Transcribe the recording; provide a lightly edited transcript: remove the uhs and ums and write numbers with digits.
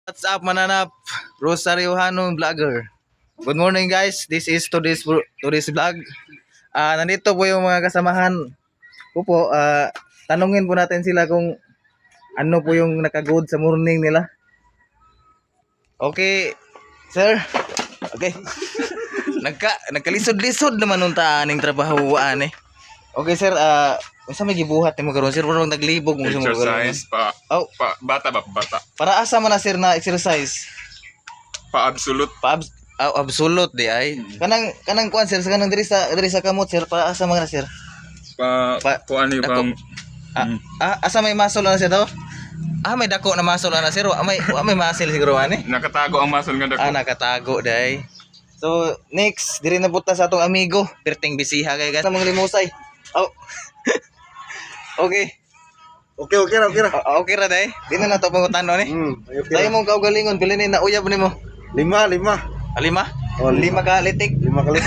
What's up, mananap? Rosario Hano Vlogger. Good morning, guys. This is today's vlog. Nandito po yung mga kasamahan ko po. Tanungin po natin sila kung ano po yung nakagood sa morning nila. Okay, sir. Okay. Nagkalisod-lisod naman nung taaning trabahoan eh. Okay, sir. Unsa may gibuhat nimo karon, sir? Parang naglibog mo sa mga Exercise pa, Oh, bata ba bata? para asa man na, sir, na exercise? Pa absolute. Absolute di ay. Kanang kuan, sir, kanang diri sa kamot, sir, para asa man na, sir? Kuan ni dako. bang Asa may muscle na, sir, to? May dako na muscle na, sir. May muscle siguro ani. nakatago ang muscle nga dako. Nakatago day. So, next, diri na buta sa atong amigo, perting bisiha kay guys. Mga limusay. Oh. Okay. Okay ra. Okay ra day. Di na nato pangutano ni. Okay Tayo ra. mong kaugalingon, pili ni nauyab nimo. 5. Lima? Oh, Lima ka litik. 5 kali.